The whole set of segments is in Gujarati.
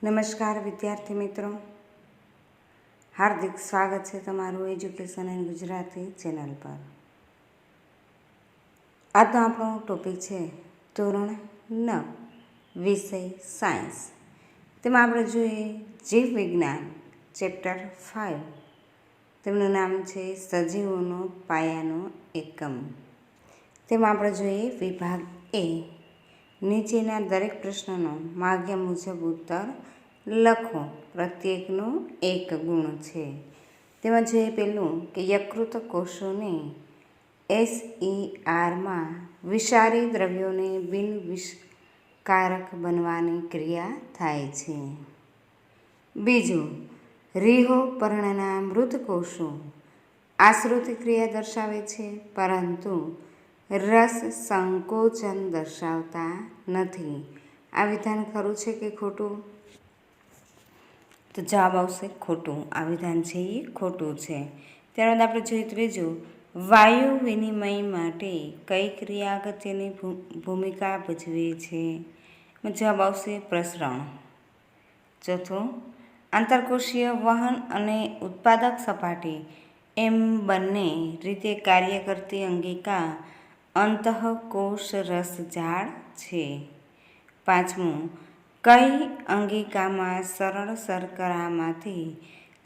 નમસ્કાર વિદ્યાર્થી મિત્રો, હાર્દિક સ્વાગત છે તમારું એજ્યુકેશન એન્ડ ગુજરાતી ચેનલ પર. આજનો આપણો ટોપિક છે ધોરણ 9 વિષય સાયન્સ. તેમાં આપણે જોઈએ જીવ વિજ્ઞાન ચેપ્ટર 5. તેમનું નામ છે સજીવોનો પાયાનો એકમ. તેમાં આપણે જોઈએ વિભાગ એ. નીચેના દરેક પ્રશ્નનો માગ્યા મુજબ ઉત્તર લખો. પ્રત્યેકનો એક ગુણ છે. તેમાં જોઈએ પહેલું કે યકૃત કોષોને SERમાં વિષારી દ્રવ્યોને બિનવિષકારક બનવાની ક્રિયા થાય છે. બીજું, રીહો પર્ણના મૃત કોષો આશ્રુતિ ક્રિયા દર્શાવે છે, પરંતુ રસ સંકોચન દર્શાવતા નથી. આ વિધાન ખરું છે કે ખોટું? તો જવાબ આવશે ખોટું. આ વિધાન છે એ ખોટું છે. ત્યારબાદ આપણે જોઈએ ત્રીજું, વાયુ વિનિમય માટે કઈ ક્રિયા અગત્યની ભૂમિકા ભજવે છે? જવાબ આવશે પ્રસરણ. ચોથું, આંતરકોષીય વહન અને ઉત્પાદક સપાટી એમ બંને રીતે કાર્ય કરતી અંગિકા અંતઃકોષ રસજાળ છે. પાંચમું, કઈ અંગિકામાં સરળ શર્કરામાંથી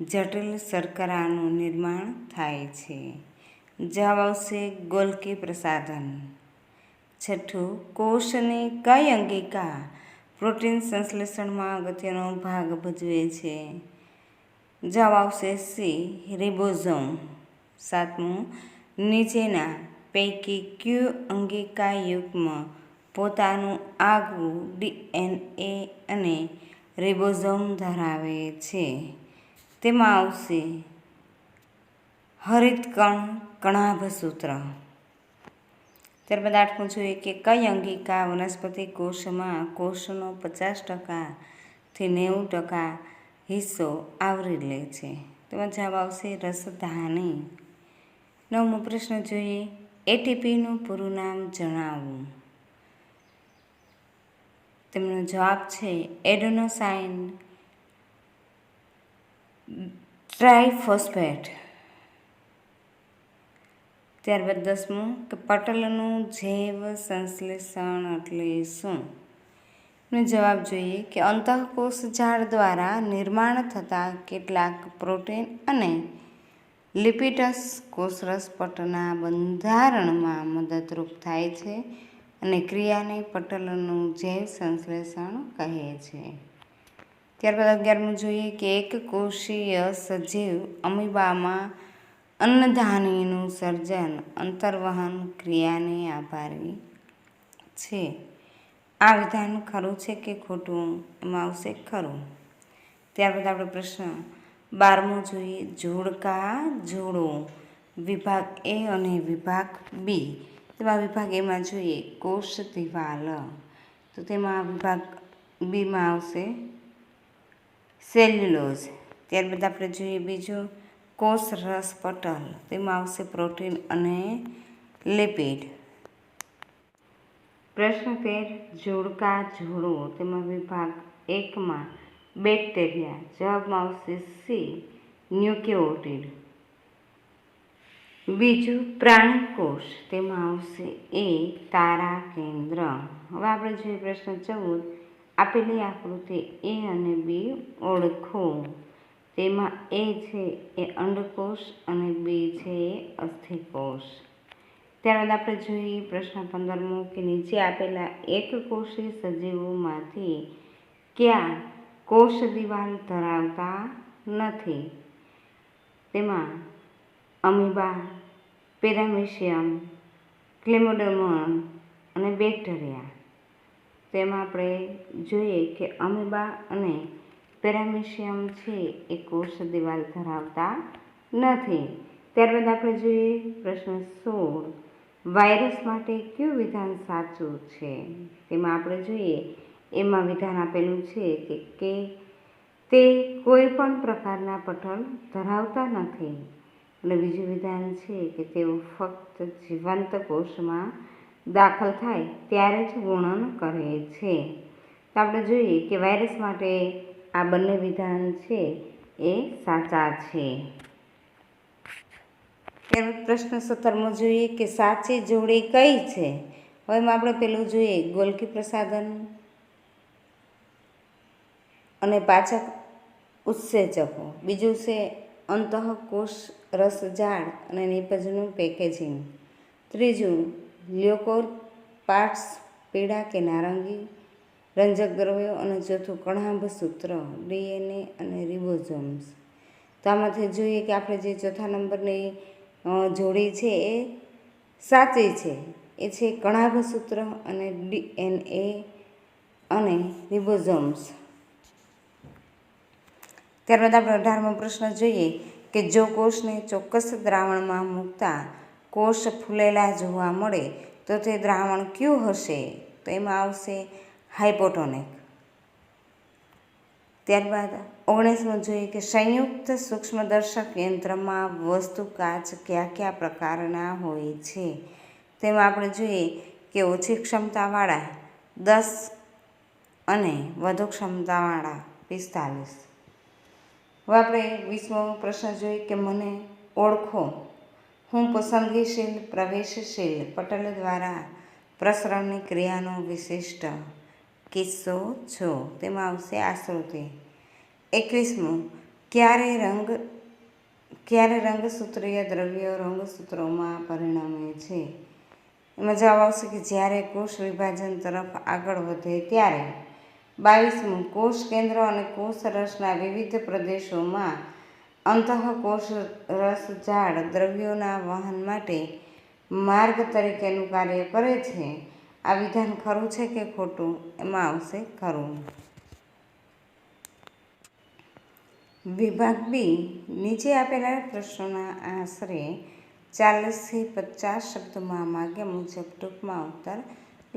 જટિલ શર્કરાનું નિર્માણ થાય છે? જવાબ આવશે ગોલ્કી પ્રસાધન. છઠ્ઠું, કોષની કઈ અંગિકા પ્રોટીન સંશ્લેષણમાં અગત્યનો ભાગ ભજવે છે? જવાબ આવશે સી, રિબોઝોમ. સાતમું, નીચેના પૈકી કયું અંગિકા યુગ્મ પોતાનું આગવું DNA અને રિબોઝોમ ધરાવે છે? તેમાં આવશે હરિતકણ કણાભસૂત્ર. ત્યારબાદ આઠમું જોઈએ કે કઈ અંગિકા વનસ્પતિ કોષમાં કોષનો 50%થી 90% હિસ્સો આવરી લે છે? તેમાં જવાબ આવશે રસધાની. નવમો પ્રશ્ન જોઈએ, ATPનું પૂરું નામ જણાવો. તેમનો જવાબ છે એડેનોસાઇન ટ્રાઇફોસ્ફેટ. ત્યારબાદ દસમું કે પટલનું જૈવ સંશ્લેષણ એટલે શું? જવાબ જોઈએ કે અંતઃકોષ ઝાડ દ્વારા નિર્માણ થતા કેટલાક પ્રોટીન અને લિપિડ્સ કોષરસ પટના બંધારણમાં મદદરૂપ થાય છે અને ક્રિયાને પટલનું જૈવ સંશ્લેષણ કહે છે. ત્યારબાદ 11મું જોઈએ કે એક કોષીય સજીવ અમીબામાં અન્નધાનીનું સર્જન અંતર્વહન ક્રિયાને આભારી છે. આ વિધાન ખરું છે કે ખોટું? એમાં આવશે ખરું. ત્યારબાદ આપણે પ્રશ્ન 12મો જોઈએ, જોડકા જોડો. વિભાગ એ અને વિભાગ બી. તેમાં વિભાગ એમાં જોઈએ કોષ દિવાલ. તો તેમાં વિભાગ બીમાં આવશે સેલ્યુલોઝ. ત્યારબાદ આપણે જોઈએ બીજું કોષ રસ પટલ. તેમાં આવશે પ્રોટીન અને લિપિડ. પ્રશ્ન 13, જોડકા જોડો. તેમાં વિભાગ એકમાં બેક્ટેરિયા. જવાબમાં આવશે સી, ન્યુક્લિયોટિડ. બીજું પ્રાણી કોષ. તેમાં આવશે એ, તારા કેન્દ્ર. હવે આપણે જોઈએ પ્રશ્ન 14, આપેલી આકૃતિ એ અને બી ઓળખો. તેમાં એ છે એ અંડકોષ અને બી છે એ અસ્થિકોષ. ત્યારબાદ આપણે જોઈએ પ્રશ્ન 15મો કે નીચે આપેલા એકકોષી સજીવોમાંથી કયા કોષ દિવાલ ધરાવતા નથી? તેમાં અમીબા, પેરામીશિયમ, ક્લેમોડોમોન અને બેક્ટેરિયા. તેમાં આપણે જોઈએ કે અમીબા અને પેરામીશિયમ છે એ કોષ દિવાલ ધરાવતા નથી. ત્યારબાદ આપણે જોઈએ પ્રશ્ન 16, વાયરસ માટે કયું વિધાન સાચું છે? તેમાં આપણે જોઈએ એમાં વિધાન આપેલું છે કે તે કોઈ પણ પ્રકારના પટલ ધરાવતા નથી. અને બીજું વિધાન છે કે તેઓ ફક્ત જીવંત કોષમાં દાખલ થાય ત્યારે જ ગુણન કરે છે. તો આપણે જોઈએ કે વાયરસ માટે આ બંને વિધાન છે એ સાચા છે. ત્યારબાદ પ્રશ્ન 17મો જોઈએ કે સાચી જોડી કઈ છે. હવે એમાં આપણે પેલું જોઈએ ગોલ્ગી પ્રસાધન અને પાચક ઉત્સેચકો. બીજું છે અંતઃકોષ રસજાળ અને નિપજનું પેકેજિંગ. ત્રીજું લ્યુકોર પાર્ટ્સ પીળા કે નારંગી રંજક દ્રવ્યો. અને ચોથું કણાભસૂત્ર ડીએનએ અને રિબોઝોમ્સ. તો આમાંથી જોઈએ કે આપણે જે ચોથા નંબરની જોડી છે એ સાચી છે. એ છે કણાભસૂત્ર અને ડીએનએ અને રિબોઝોમ્સ. ત્યારબાદ આપણે 18મો પ્રશ્ન જોઈએ કે જો કોષને ચોક્કસ દ્રાવણમાં મૂકતા કોષ ફૂલેલા જોવા મળે તો તે દ્રાવણ કયું હશે. તો એમાં આવશે હાઇપોટોનિક. ત્યારબાદ 19મો જોઈએ કે સંયુક્ત સૂક્ષ્મદર્શક યંત્રમાં વસ્તુ કાચ કયા કયા પ્રકારના હોય છે. તેમાં આપણે જોઈએ કે ઓછી ક્ષમતાવાળા 10 અને વધુ ક્ષમતાવાળા 45. હવે આપણે 20મો પ્રશ્ન જોઈએ કે મને ઓળખો. હું પસંદગીશીલ પ્રવેશશીલ પટલ દ્વારા પ્રસરણની ક્રિયાનો વિશિષ્ટ કિસ્સો છું. તેમાં આવશે આશ્રુતિ. 21મો ક્યારે રંગસૂત્રીય દ્રવ્યો રંગસૂત્રોમાં પરિણમે છે. એમાં જવાબ આવશે કે જ્યારે કોષ વિભાજન તરફ આગળ વધે ત્યારે. 22મું કોષ કેન્દ્ર અને કોષ રસના વિવિધ પ્રદેશોમાં અંતઃકોષ રસજાળ દ્રવ્યોના વહન માટે માર્ગ તરીકેનું કાર્ય કરે છે. આ વિધાન ખરું છે કે ખોટું. એમાં આવશે ખરું. વિભાગ બી. નીચે આપેલા પ્રશ્નોના આશરે 40થી 50 શબ્દોમાં માગ્યા મુજબ ટૂંકમાં ઉત્તર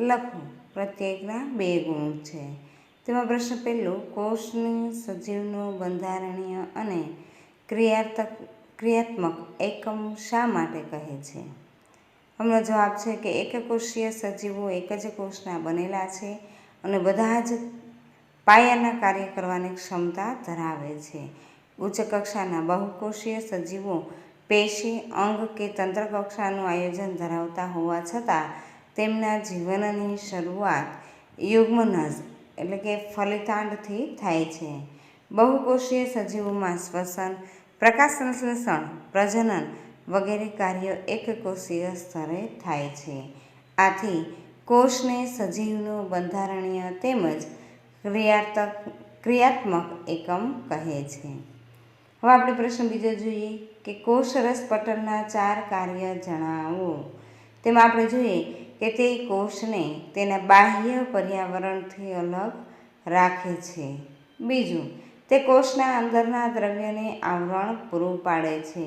લખો. પ્રત્યેકના 2 ગુણ છે. તેમાં પ્રશ્ન પહેલો કોષને સજીવનો બંધારણીય અને ક્રિયાત્મક એકમ શા માટે કહે છે. હમણાં જવાબ છે કે એકકોષીય સજીવો એક જ કોષના બનેલા છે અને બધા જ પાયાના કાર્ય કરવાની ક્ષમતા ધરાવે છે. ઉચ્ચ કક્ષાના બહુકોષીય સજીવો પેશી અંગ કે તંત્ર કક્ષાનું આયોજન ધરાવતા હોવા છતાં તેમના જીવનની શરૂઆત યુગ્મનજ એટલે કે ફલિતાંડથી થાય છે. બહુકોષીય સજીવોમાં શ્વસન પ્રકાશસંશ્લેષણ પ્રજનન વગેરે કાર્યો એકકોષીય સ્તરે થાય છે. આથી કોષને સજીવનો બંધારણીય તેમજ ક્રિયાત્મક એકમ કહે છે. હવે આપણે પ્રશ્ન બીજો જોઈએ કે કોષરસ પટલના 4 કાર્ય જણાવો. તેમાં આપણે જોઈએ કે તે કોષને તેના બાહ્ય પર્યાવરણથી અલગ રાખે છે. બીજું, તે કોષના અંદરના દ્રવ્યને આવરણ પૂરું પાડે છે.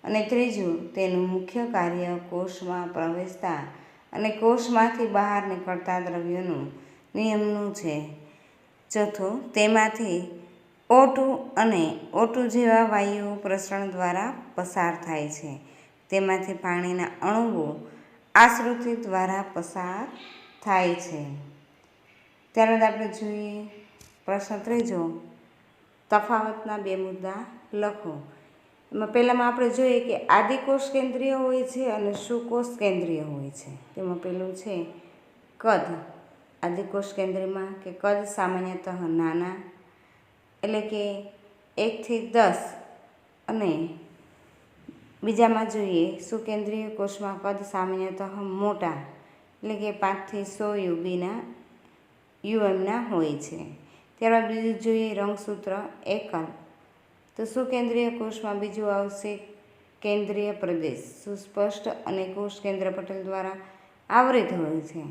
અને ત્રીજું, તેનું મુખ્ય કાર્ય કોષમાં પ્રવેશતા અને કોષમાંથી બહાર નીકળતા દ્રવ્યોનું નિયમનનું છે. ચોથું, તેમાંથી O2 અને O2 જેવા વાયુઓ પ્રસરણ દ્વારા પસાર થાય છે. તેમાંથી પાણીના અણુઓ આશ્રુતિ દ્વારા પસાર થાય છે. ત્યારબાદ આપણે જોઈએ પ્રશ્ન ત્રીજો તફાવતના 2 મુદ્દા લખો. એમાં પહેલામાં આપણે જોઈએ કે આદિકોષ કેન્દ્રીય હોય છે અને સુકોષ કેન્દ્રીય હોય છે. તેમાં પહેલું છે કદ. આદિકોષ કેન્દ્રમાં કે કદ સામાન્યતઃ નાના એટલે કે 1 થી 10 અને બીજામાં જોઈએ સુકેન્દ્રીય કોષમાં કદ સામાન્યતઃ મોટા એટલે કે 5 થી 100 યુએમના હોય છે. ત્યારબાદ બીજું જોઈએ રંગસૂત્ર એકલ. તો સુકેન્દ્રીય કોષમાં બીજું આવશે કેન્દ્રીય પ્રદેશ સુસ્પષ્ટ અને કોષ કેન્દ્ર પટલ દ્વારા આવરિત હોય છે.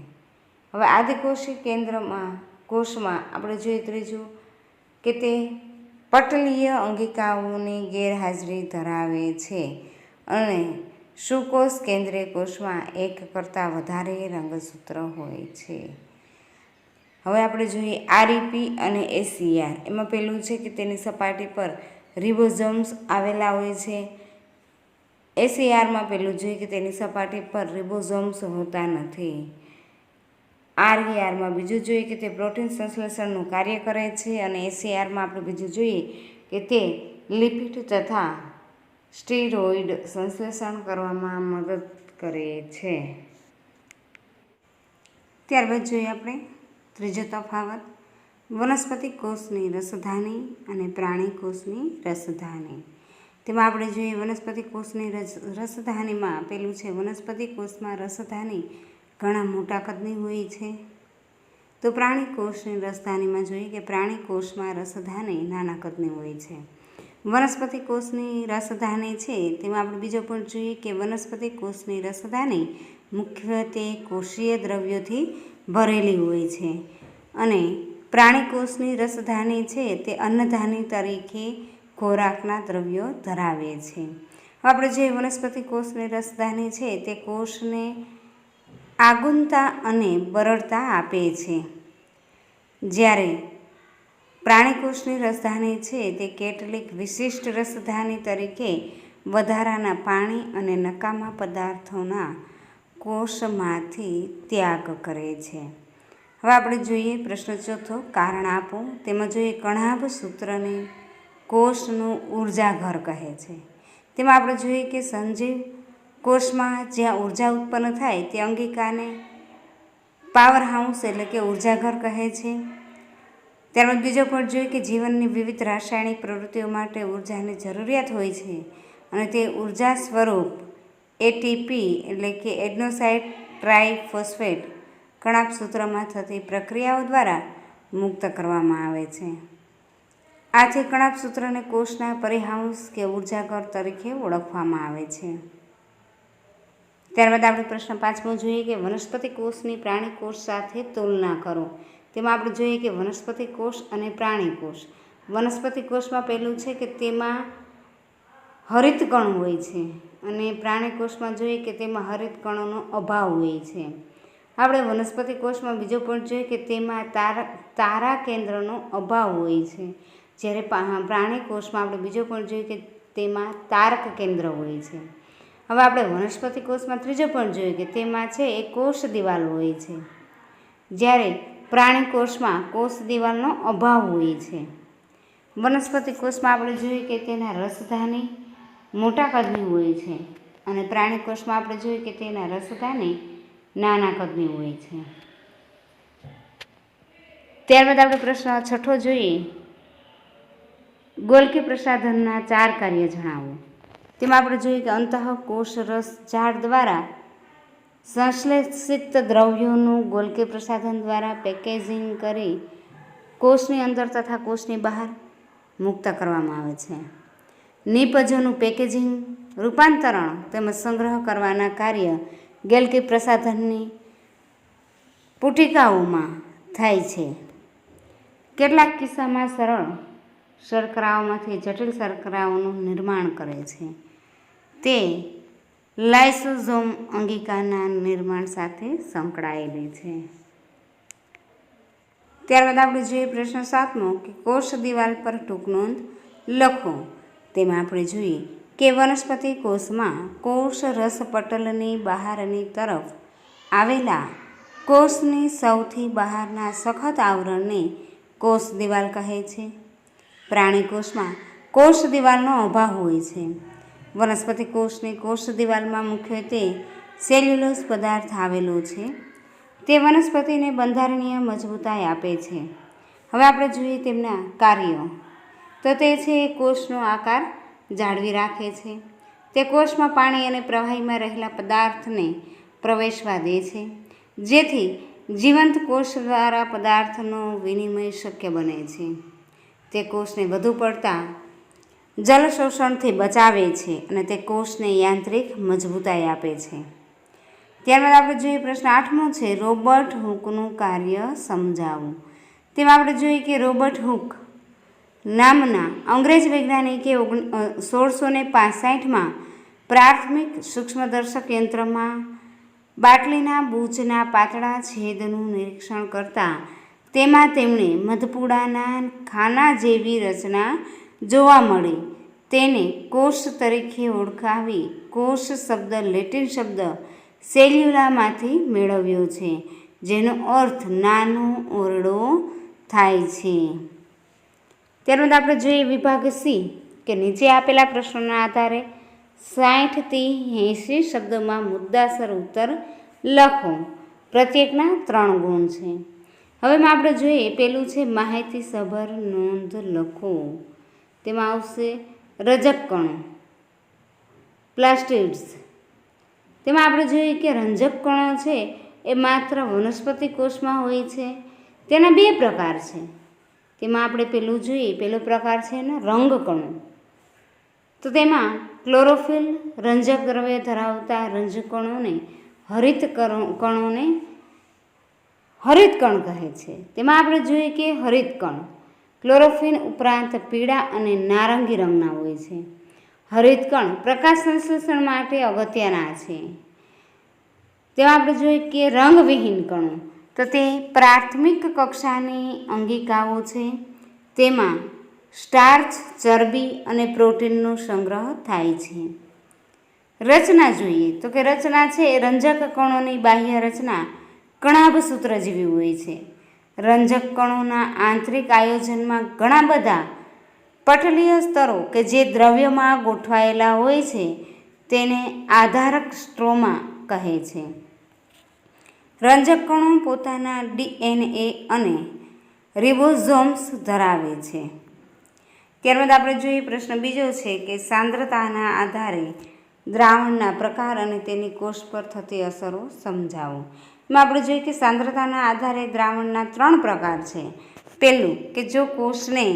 હવે આદિકોષી કોષમાં આપણે જોઈએ ત્રીજું કે તે પટલીય અંગિકાઓની ગેરહાજરી ધરાવે છે અને સુકોષ કેન્દ્રીય કોષમાં 1 કરતાં વધારે રંગસૂત્ર હોય છે. હવે આપણે જોઈએ આરઈપી અને એસીઆર. એમાં પહેલું છે કે તેની સપાટી પર રિબોઝોમ્સ આવેલા હોય છે. એસીઆરમાં પહેલું જોઈએ કે તેની સપાટી પર રિબોઝોમ્સ હોતા નથી. RERમાં બીજું જોઈએ કે તે પ્રોટીન સંશ્લેષણનું કાર્ય કરે છે, અને SARમાં આપણે બીજું જોઈએ કે તે લિપિડ તથા સ્ટીરોઇડ સંશ્લેષણ કરવામાં મદદ કરે છે. ત્યારબાદ જોઈએ આપણે ત્રીજો તફાવત, વનસ્પતિ કોષની રસધાની અને પ્રાણી કોષની રસધાની. તેમાં આપણે જોઈએ વનસ્પતિ કોષની રસધાનીમાં પેલું છે, વનસ્પતિ કોષમાં રસધાની ઘણા મોટા કદની હોય છે. તો પ્રાણી કોષની રસધાનીમાં જોઈએ કે પ્રાણી કોષમાં રસધાની નાના કદની હોય છે. વનસ્પતિ કોષની રસધાની છે તેમાં આપણે બીજો પણ જોઈએ કે વનસ્પતિ કોષની રસધાની મુખ્યત્વે કોષીય દ્રવ્યોથી ભરેલી હોય છે, અને પ્રાણી કોષની રસધાની છે તે અન્નધાની તરીકે ખોરાકના દ્રવ્યો ધરાવે છે. આપણે જે વનસ્પતિ કોષની રસધાની છે તે કોષને આગુનતા અને બરડતા આપે છે, જ્યારે પ્રાણી કોષની રસધાની છે તે કેટલીક વિશિષ્ટ રસધાની તરીકે વધારાના પાણી અને નકામા પદાર્થોના કોષમાંથી ત્યાગ કરે છે. હવે આપણે જોઈએ પ્રશ્ન ચોથો, કારણ આપો. તેમાં જોઈએ કણાભ સૂત્રને કોષનું ઉર્જાઘર કહે છે. તેમાં આપણે જોઈએ કે સંજીવ કોષમાં જ્યાં ઉર્જા ઉત્પન્ન થાય તે અંગિકાને પાવર હાઉસ એટલે કે ઉર્જાઘર કહે છે. ત્યારબાદ બીજો પણ જોઈએ કે જીવનની વિવિધ રાસાયણિક પ્રવૃત્તિઓ માટે ઉર્જાની જરૂરિયાત હોય છે, અને તે ઉર્જા સ્વરૂપ ATP એટલે કે એડેનોસાઇન ટ્રાઇફોસ્ફેટ કણાભ સૂત્રમાં થતી પ્રક્રિયાઓ દ્વારા મુક્ત કરવામાં આવે છે. આથી કણાભ સૂત્રને કોષના પરિહાંશ કે ઉર્જાઘર તરીકે ઓળખવામાં આવે છે. ત્યારબાદ આપણે પ્રશ્ન 5મો જોઈએ કે વનસ્પતિ કોષની પ્રાણી કોષ સાથે તુલના કરો. તેમાં આપણે જોઈએ કે વનસ્પતિ કોષ અને પ્રાણી કોષ. વનસ્પતિ કોષમાં પહેલું છે કે તેમાં હરિતકણ હોય છે, અને પ્રાણી કોષમાં જોઈએ કે તેમાં હરિતકણોનો અભાવ હોય છે. આપણે વનસ્પતિ કોષમાં બીજો પણ જોઈએ કે તેમાં તારા કેન્દ્રનો અભાવ હોય છે, જ્યારે પ્રાણી કોષમાં આપણે બીજો પણ જોઈએ કે તેમાં તારક કેન્દ્ર હોય છે. હવે આપણે વનસ્પતિ કોષમાં ત્રીજો પણ જોઈએ કે તેમાં છે એ કોષ દિવાલ હોય છે, જ્યારે પ્રાણી કોષમાં કોષ દિવાલનો અભાવ હોય છે. વનસ્પતિ કોષમાં આપણે જોઈએ કે તેના રસધાની મોટા કદની હોય છે, અને પ્રાણી કોષમાં આપણે જોઈએ કે તેના રસધાની નાના કદની હોય છે. ત્યારબાદ આપણે પ્રશ્ન 6 જોઈએ, ગોલ્ગી પ્રસાધનના 4 કાર્ય જણાવો. તેમાં આપણે જોઈએ કે અંતઃકોષ રસ ઝાડ દ્વારા સંશ્લેષિત દ્રવ્યોનું ગોલ્ગી પ્રસાધન દ્વારા પેકેજિંગ કરી કોષની અંદર તથા કોષની બહાર મુક્ત કરવામાં આવે છે. નિપજોનું પેકેજિંગ, રૂપાંતરણ તેમજ સંગ્રહ કરવાના કાર્ય ગોલ્ગી પ્રસાધનની પુટિકાઓમાં થાય છે. કેટલાક કિસ્સામાં સરળ શર્કરાઓમાંથી જટિલ શર્કરાઓનું નિર્માણ કરે છે. તે લાઇસોઝોમ અંગિકાના નિર્માણ સાથે સંકળાયેલી છે. ત્યારબાદ આપણે જોઈએ પ્રશ્ન 7મો કે કોષ દિવાલ પર ટૂંક નોંધ લખો. તેમાં આપણે જોઈએ કે વનસ્પતિ કોષમાં કોષ રસપટલની બહારની તરફ આવેલા કોષની સૌથી બહારના સખત આવરણને કોષ દિવાલ કહે છે. પ્રાણી કોષમાં કોષ દિવાલનો અભાવ હોય છે. વનસ્પતિ કોષની કોષ દિવાલમાં મુખ્યત્વે સેલ્યુલોઝ પદાર્થ આવેલો છે. તે વનસ્પતિને બંધારણીય મજબૂતાઈ આપે છે. હવે આપણે જોઈએ તેમના કાર્યો. તો તે છે કોષનો આકાર જાળવી રાખે છે. તે કોષમાં પાણી અને પ્રવાહીમાં રહેલા પદાર્થને પ્રવેશવા દે છે, જેથી જીવંત કોષ દ્વારા પદાર્થનો વિનિમય શક્ય બને છે. તે કોષને વધુ પડતા જલ શોષણથી બચાવે છે, અને તે કોષને યાંત્રિક મજબૂતાઈ આપે છે. ત્યારબાદ આપણે જોઈએ પ્રશ્ન 8મો છે રોબર્ટ હૂકનું કાર્ય સમજાવો. તેમાં આપણે જોઈએ કે રોબર્ટ હૂક નામના અંગ્રેજ વૈજ્ઞાનિકે 1665માં પ્રાથમિક સૂક્ષ્મદર્શક યંત્રમાં બાટલીના બૂચના પાતળા છેદનું નિરીક્ષણ કરતાં તેમાં તેમણે મધપૂડાના ખાના જેવી રચના જોવા મળી. તેને કોષ તરીકે ઓળખાવી કોષ શબ્દ લેટિન શબ્દ સેલ્યુલામાંથી મેળવ્યો છે. જેનો અર્થ નાનો ઓરડો થાય છે. ત્યારબાદ આપણે જોઈએ વિભાગ સી કે નીચે આપેલા પ્રશ્નોના આધારે 60થી 80 શબ્દોમાં મુદ્દાસર ઉત્તર લખો. પ્રત્યેકના 3 ગુણ છે. હવે આપણે જોઈએ પેલું છે માહિતીસભર નોંધ લખો. તેમાં આવશે રજક કણો, પ્લાસ્ટિડ્સ. તેમાં આપણે જોઈએ કે રંજક કણો છે એ માત્ર વનસ્પતિ કોષમાં હોય છે. તેના 2 પ્રકાર છે. તેમાં આપણે પેલું જોઈએ, પેલો પ્રકાર છે એનો રંગકણો. તો તેમાં ક્લોરોફિલ રંજક દ્રવ્ય ધરાવતા રંજકણોને હરિતકણોને હરિતકણ કહે છે. તેમાં આપણે જોઈએ કે હરિતકણ ક્લોરોફિલ ઉપરાંત પીળા અને નારંગી રંગના હોય છે. હરિતકણ પ્રકાશ સંશ્લેષણ માટે અગત્યના છે. તેમાં આપણે જોઈએ કે રંગવિહીન કણો, તો તે પ્રાથમિક કક્ષાની અંગિકાઓ છે. તેમાં સ્ટાર્ચ, ચરબી અને પ્રોટીનનો સંગ્રહ થાય છે. રચના જોઈએ તો કે રચના છે એ રંજક કણોની બાહ્ય રચના કણાભ સૂત્ર જેવી હોય છે. રંજક કણોના આંતરિક આયોજનમાં ઘણા બધા પટલીય સ્તરો કે જે દ્રવ્યમાં ગોઠવાયેલા હોય છે તેને આધારક સ્ટ્રોમા કહે છે. રંજક કણો પોતાના DNA અને રિબોઝોમ્સ ધરાવે છે. ત્યારબાદ આપણે જોઈએ પ્રશ્ન બીજો છે કે સાંદ્રતાના આધારે દ્રાવણના પ્રકાર અને તેની કોષ પર થતી અસરો સમજાવો. એમાં આપણે જોઈએ કે સાંદ્રતાના આધારે દ્રાવણના 3 પ્રકાર છે. પહેલું કે જો કોષને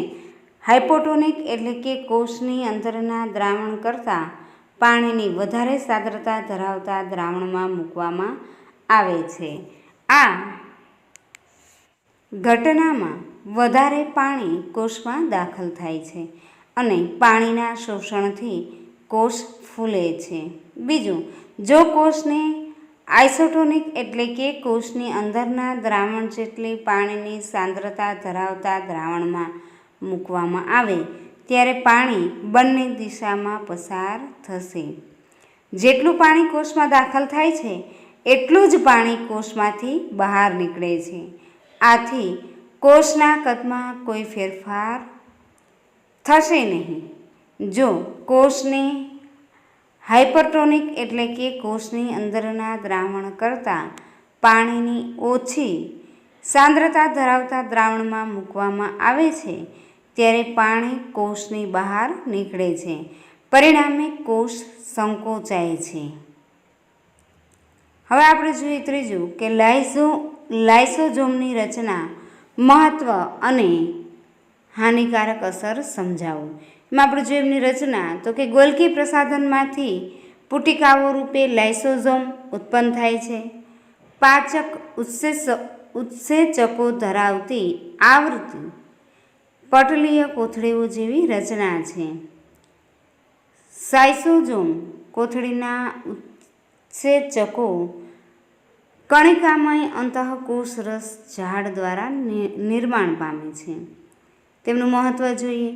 હાઇપોટોનિક એટલે કે કોષની અંદરના દ્રાવણ કરતાં પાણીની વધારે સાંદ્રતા ધરાવતા દ્રાવણમાં મૂકવામાં આવે છે. આ ઘટનામાં વધારે પાણી કોષમાં દાખલ થાય છે અને પાણીના શોષણથી કોષ ફૂલે છે. બીજું, જો કોષને આઇસોટોનિક એટલે કે કોષની અંદરના દ્રાવણ જેટલી પાણીની સાંદ્રતા ધરાવતા દ્રાવણમાં મૂકવામાં આવે ત્યારે પાણી બંને દિશામાં પસાર થશે. જેટલું પાણી કોષમાં દાખલ થાય છે એટલું જ પાણી કોષમાંથી બહાર નીકળે છે. આથી કોષના કદમાં કોઈ ફેરફાર થશે નહીં. જો કોષને હાઇપરટોનિક એટલે કે કોષની અંદરના દ્રાવણ કરતાં પાણીની ઓછી સાંદ્રતા ધરાવતા દ્રાવણમાં મૂકવામાં આવે છે ત્યારે પાણી કોષની બહાર નીકળે છે. પરિણામે કોષ સંકોચાય છે. હવે આપણે જોઈએ ત્રીજું કે લાઇસોઝોમની રચના, મહત્વ અને હાનિકારક અસર સમજાવો. એમાં આપણે જોઈએ એમની રચના તો કે ગોલ્ગી પ્રસાધનમાંથી પુટિકાઓ રૂપે લાઇસોઝોમ ઉત્પન્ન થાય છે. પાચક ઉત્સેચકો ધરાવતી આવૃત્તિ પટલીય કોથળીઓ જેવી રચના છે. સાયસોઝોમ કોથળીના ઉત્સેચકો કણિકામય અંતઃકોષ રસ ઝાડ દ્વારા નિર્માણ પામે છે. તેમનું મહત્વ જોઈએ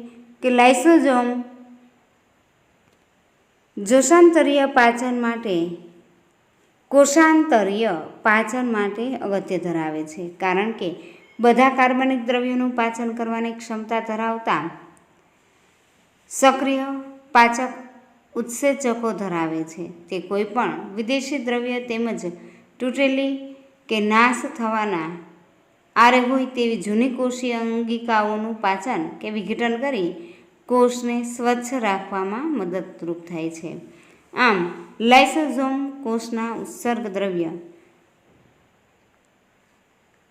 કે લાઇસોઝોમ જોશાંતરીય પાચન માટે કોષાંતરીય પાચન માટે અગત્ય ધરાવે છે, કારણ કે બધા કાર્બનિક દ્રવ્યોનું પાચન કરવાની ક્ષમતા ધરાવતા સક્રિય પાચક ઉત્સેચકો ધરાવે છે. તે કોઈપણ વિદેશી દ્રવ્ય તેમજ તૂટેલી કે નાશ થવાના આરે હોય તેવી જૂની કોષીય અંગિકાઓનું પાચન કે વિઘટન કરી કોષને સ્વચ્છ રાખવામાં મદદરૂપ થાય છે. આમ લાઇસોઝોમ કોષના ઉત્સર્ગ દ્રવ્ય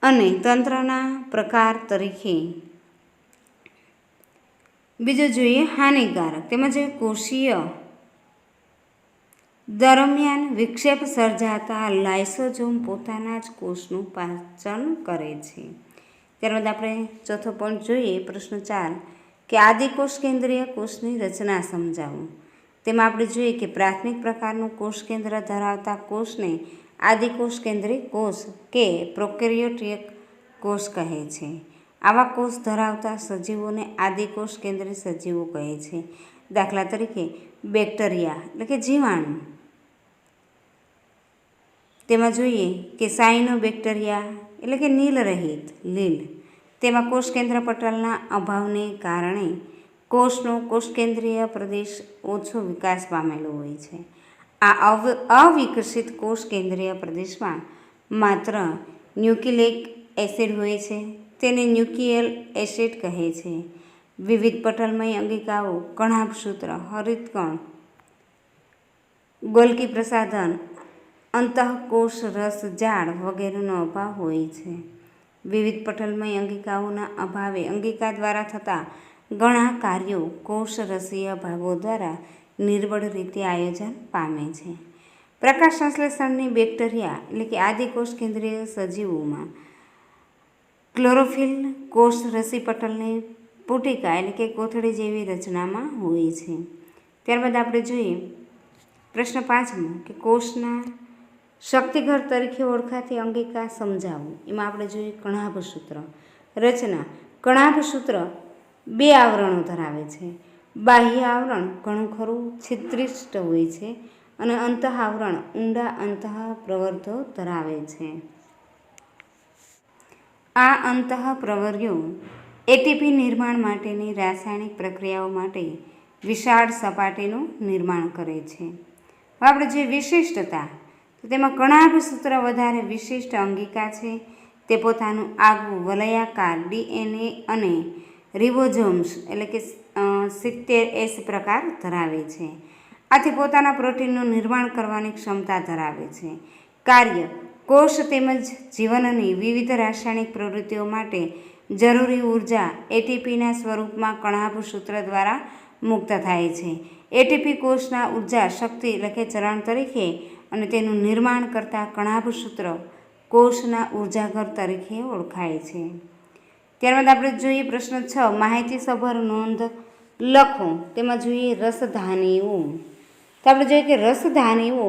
અને તંત્રના પ્રકાર તરીકે. બીજું જોઈએ હાનિકારક. તેમજ કોષીય દરમિયાન વિક્ષેપ સર્જાતા લાઇસોઝોમ પોતાના જ કોષનું પાચન કરે છે. ત્યારબાદ આપણે ચોથો પોઈન્ટ જોઈએ પ્રશ્ન 4 કે આદિકોષ કેન્દ્રીય કોષની રચના સમજાવો. તેમાં આપણે જોઈએ કે પ્રાથમિક પ્રકારનું કોષ કેન્દ્ર ધરાવતા કોષને આદિકોષ કેન્દ્રીય કોષ કે પ્રોકેરિયોટિક કોષ કહે છે. આવા કોષ ધરાવતા સજીવોને આદિકોષ કેન્દ્રીય સજીવો કહે છે. દાખલા તરીકે બેક્ટેરિયા એટલે કે જીવાણુ. તેમાં જોઈએ કે સાયનોબેક્ટેરિયા એટલે કે નીલરહિત લીલ, તેમાં કોષકેન્દ્ર પટલના અભાવને કારણે કોષનો કોષકેન્દ્રીય પ્રદેશ ઓછો વિકાસ પામેલો હોય છે. આ અવિકસિત કોષ કેન્દ્રીય પ્રદેશમાં માત્ર ન્યુક્લિક એસિડ હોય છે, તેને ન્યુક્લિયલ એસિડ કહે છે. વિવિધ પટલમય અંગિકાઓ, કણાભસૂત્ર, હરિતકણ, ગોલ્ગી પ્રસાધન, અંતઃકોષ રસ ઝાડ વગેરેનો અભાવ હોય છે. વિવિધ પટલમય અંગિકાઓના અભાવે અંગિકા દ્વારા થતા ઘણા કાર્યો કોષરસીય ભાગો દ્વારા નિર્બળ રીતે આયોજન પામે છે. પ્રકાશ સંશ્લેષણની બેક્ટેરિયા એટલે કે આદિકોષ કેન્દ્રીય સજીવોમાં ક્લોરોફિલ કોષ રસી પટલની પુટિકા એટલે કે કોથળી જેવી રચનામાં હોય છે. ત્યારબાદ આપણે જોઈએ પ્રશ્ન 5 કે કોષના શક્તિઘર તરીકે ઓળખાતી અંગિકા સમજાવો. એમાં આપણે જોઈએ કણાભસૂત્ર રચના. કણાભસૂત્ર 2 આવરણો ધરાવે છે. બાહ્ય આવરણ ઘણું ખરું છિદ્રિષ્ટ હોય છે અને અંતઃ આવરણ ઊંડા અંતઃ પ્રવર્ધો ધરાવે છે. આ અંતઃ પ્રવર્યો એટીપી નિર્માણ માટેની રાસાયણિક પ્રક્રિયાઓ માટે વિશાળ સપાટીનું નિર્માણ કરે છે. હવે આપણે જે વિશિષ્ટતા, તો તેમાં કણાભસૂત્ર વધારે વિશિષ્ટ અંગિકા છે. તે પોતાનું આગવું વલયાકાર ડીએનએ અને રિબોઝોમ્સ એટલે કે 70S પ્રકાર ધરાવે છે. આથી પોતાના પ્રોટીનનું નિર્માણ કરવાની ક્ષમતા ધરાવે છે. કાર્ય: કોષ તેમજ જીવનની વિવિધ રાસાયણિક પ્રવૃત્તિઓ માટે જરૂરી ઉર્જા એટીપીના સ્વરૂપમાં કણાભસૂત્ર દ્વારા મુક્ત થાય છે. એટીપી કોષના ઉર્જા શક્તિ એટલે કે ચરણ તરીકે અને તેનું નિર્માણ કરતા કણાભસૂત્ર કોષના ઉર્જાઘર તરીકે ઓળખાય છે. ત્યારબાદ આપણે જોઈએ પ્રશ્ન 6 માહિતીસભર નોંધ લખો. તેમાં જોઈએ રસધાનીઓ. તો આપણે જોઈએ કે રસધાનીઓ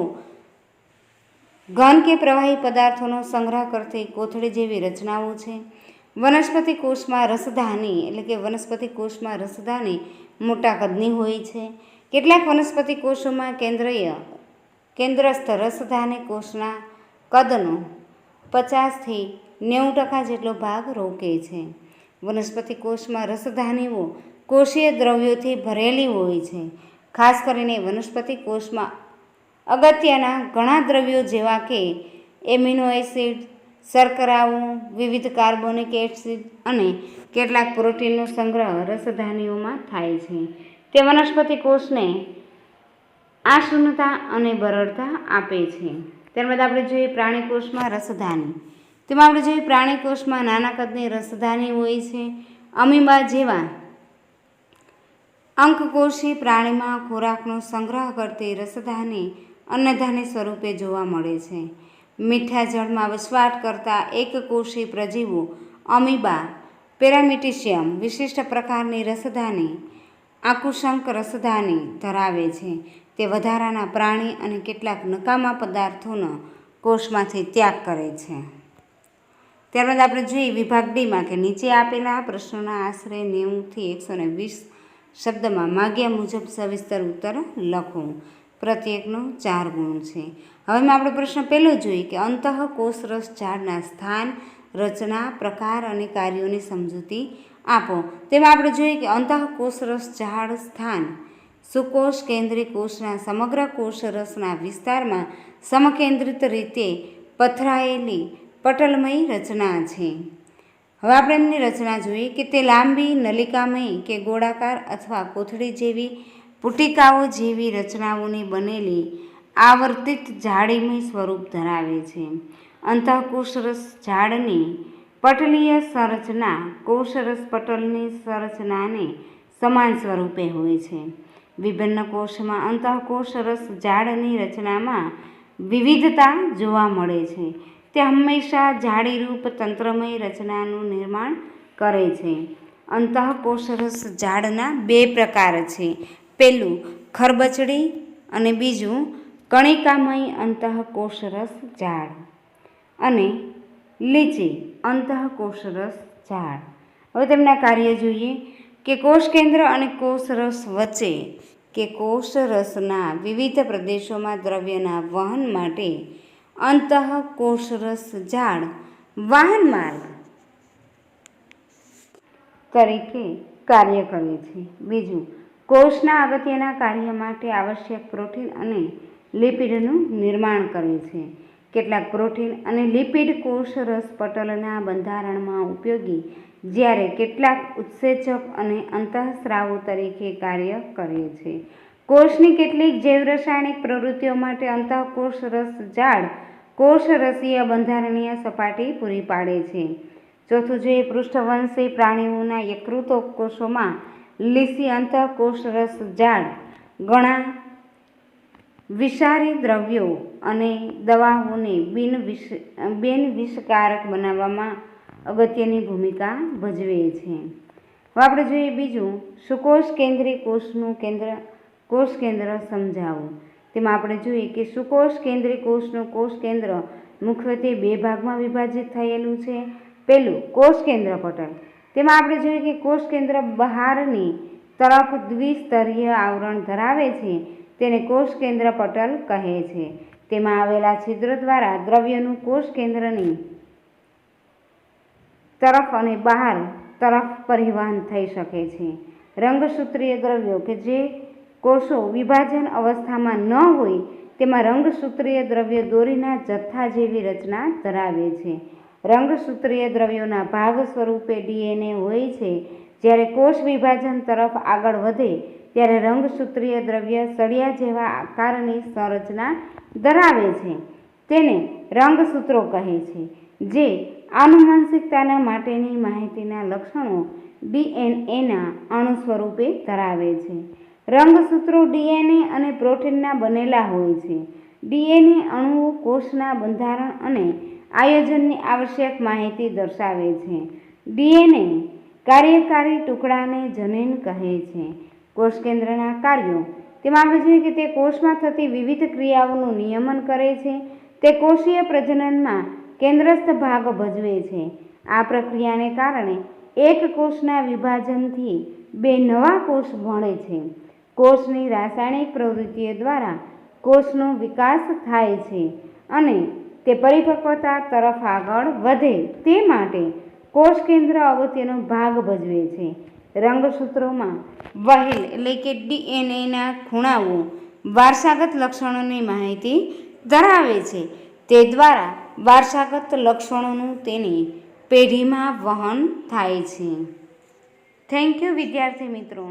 ઘન કે પ્રવાહી પદાર્થોનો સંગ્રહ કરતી કોથળી જેવી રચનાઓ છે. વનસ્પતિ કોષમાં રસધાની એટલે કે વનસ્પતિ કોષમાં રસધાની મોટા કદની હોય છે. કેટલાક વનસ્પતિ કોષોમાં કેન્દ્રસ્થ રસધાની કોષના કદનો 50થી 90% જેટલો ભાગ રોકે છે. વનસ્પતિ કોષમાં રસધાનીઓ કોષીય દ્રવ્યોથી ભરેલી હોય છે. ખાસ કરીને વનસ્પતિ કોષમાં અગત્યના ઘણા દ્રવ્યો જેવા કે એમિનો એસિડ, શર્કરાઓ, વિવિધ કાર્બોનિક એસિડ અને કેટલાક પ્રોટીનનો સંગ્રહ રસધાનીઓમાં થાય છે. તે વનસ્પતિ કોષને આસુન્નતા અને બરડતા આપે છે. ત્યારબાદ આપણે જોઈએ પ્રાણી કોષમાં રસધાની. તેમાં આપણે જોઈએ પ્રાણી કોષમાં નાના કદની રસધાની હોય છે. અમીબા જેવા અંકકોષી પ્રાણીમાં ખોરાકનો સંગ્રહ કરતી રસધાની અન્નધાની સ્વરૂપે જોવા મળે છે. મીઠા જળમાં વસવાટ કરતા એકકોષી પ્રજીવો અમીબા પેરામિટિશિયમ વિશિષ્ટ પ્રકારની રસધાની આકુશંક રસધાની ધરાવે છે. તે વધારાના પ્રાણી અને કેટલાક નકામા પદાર્થોનો કોષમાંથી ત્યાગ કરે છે. ત્યારબાદ આપણે જોઈએ વિભાગ ડીમાં કે નીચે આપેલા પ્રશ્નોના આશરે 90થી 120 શબ્દમાં માગ્યા મુજબ સવિસ્તર ઉત્તર લખો. પ્રત્યેકનો 4 ગુણ છે. હવે આપણે પ્રશ્ન પહેલો જોઈએ કે અંતઃકોષરસ ઝાડના સ્થાન, રચના, પ્રકાર અને કાર્યોની સમજૂતી આપો. તેમાં આપણે જોઈએ કે અંતઃકોષરસ ઝાડ સ્થાન સુકોષ કેન્દ્રી કોષના સમગ્ર કોષરસના વિસ્તારમાં સમકેન્દ્રિત રીતે પથરાયેલી પટલમય રચના છે. હવે આપણે એમની રચના જોઈએ કે તે લાંબી નલિકામય કે ગોળાકાર અથવા કોથળી જેવી પુટિકાઓ જેવી રચનાઓની બનેલી આવર્તિત જાળીમય સ્વરૂપ ધરાવે છે. અંતઃકોષરસ ઝાડની પટલીય સંરચના કોષરસ પટલની સંરચનાને સમાન સ્વરૂપે હોય છે. વિભિન્ન કોષમાં અંતઃકોષરસ ઝાડની રચનામાં વિવિધતા જોવા મળે છે. તે હંમેશા જાળીરૂપ તંત્રમય રચનાનું નિર્માણ કરે છે. અંતઃકોષરસ ઝાડના 2 પ્રકાર છે. પહેલું ખરબચડી અને બીજું કણિકામય અંતઃકોષરસ ઝાડ અને લીચી અંતઃકોષરસ ઝાડ. હવે તેમના કાર્ય જોઈએ કે કોષ કેન્દ્ર અને કોષરસ વચ્ચે કે કોષરસના વિવિધ પ્રદેશોમાં દ્રવ્યના વહન માટે અંતઃકોષરસ ઝાડ વાહન માર્ગ તરીકે કાર્ય કરે છે. બીજું, કોષના અગત્યના કાર્ય માટે આવશ્યક પ્રોટીન અને લિપિડનું નિર્માણ કરે છે. કેટલાક પ્રોટીન અને લિપિડ કોષરસ પટલના બંધારણમાં ઉપયોગી, જ્યારે કેટલાક ઉત્સેચક અને અંતઃસ્રાવો તરીકે કાર્ય કરે છે. કોષની કેટલીક જૈવરાસાયણિક પ્રવૃત્તિઓ માટે અંતઃકોષરસ ઝાડ કોષરસીય બંધારણીય સપાટી પૂરી પાડે છે. ચોથું જોઈએ, પૃષ્ઠવંશી પ્રાણીઓના યકૃત કોષોમાં લીસી અંતઃકોષરસ ઝાડ ઘણા વિષારી દ્રવ્યો અને દવાઓને બિનવિષકારક બનાવવામાં અગત્યની ભૂમિકા ભજવે છે. હવે આપણે જોઈએ બીજું, સુકોષ કેન્દ્રી કોષ કેન્દ્ર સમજાવો. તેમાં આપણે જોઈએ કે સુકોષ કેન્દ્રી કોષનું કોષ કેન્દ્ર મુખ્યત્વે બે ભાગમાં વિભાજિત થયેલું છે. પહેલું, કોષ કેન્દ્ર પટલ. તેમાં આપણે જોઈએ કે કોષ કેન્દ્ર બહારની તરફ દ્વિસ્તરીય આવરણ ધરાવે છે, તેને કોષ કેન્દ્ર પટલ કહે છે. તેમાં આવેલા છિદ્ર દ્વારા દ્રવ્યનું કોષ કેન્દ્રની તરફ અને બહાર તરફ પરિવહન થઈ શકે છે. રંગસૂત્રીય દ્રવ્યો કે જે કોષો વિભાજન અવસ્થામાં ન હોય તેમાં રંગસૂત્રીય દ્રવ્ય દોરીના જથ્થા જેવી રચના ધરાવે છે. રંગસૂત્રીય દ્રવ્યોના ભાગ સ્વરૂપે ડીએનએ હોય છે. જ્યારે કોષ વિભાજન તરફ આગળ વધે ત્યારે રંગસૂત્રીય દ્રવ્ય સળિયા જેવા આકારની સંરચના ધરાવે છે. તેને રંગસૂત્રો કહે છે, જે આનુવંશિકતાના માટેની માહિતીના લક્ષણો ડીએનએના અણુ સ્વરૂપે ધરાવે છે. રંગસૂત્રો ડીએનએ અને પ્રોટીનના બનેલા હોય છે. ડીએનએ અણુઓ કોષના બંધારણ અને આયોજનની આવશ્યક માહિતી દર્શાવે છે. ડીએનએ કાર્યકારી ટુકડાને જનીન કહે છે. કોષ કેન્દ્રના કાર્યો. તેમાં આપણે જોઈએ કે તે કોષમાં થતી વિવિધ ક્રિયાઓનું નિયમન કરે છે. તે કોષીય પ્રજનનમાં કેન્દ્રસ્થ ભાગ ભજવે છે. આ પ્રક્રિયાને કારણે એક કોષના વિભાજનથી બે નવા કોષ ભણે છે. કોષની રાસાયણિક પ્રવૃત્તિઓ દ્વારા કોષનો વિકાસ થાય છે અને તે પરિપક્વતા તરફ આગળ વધે તે માટે કોષ કેન્દ્ર અગત્યનો ભાગ ભજવે છે. રંગસૂત્રોમાં વહેલ એટલે કે ડીએનએના ખૂણાઓ વારસાગત લક્ષણોની માહિતી ધરાવે છે. તે દ્વારા વારસાગત લક્ષણોનું તેની પેઢીમાં વહન થાય છે. થેન્ક યુ વિદ્યાર્થી મિત્રો.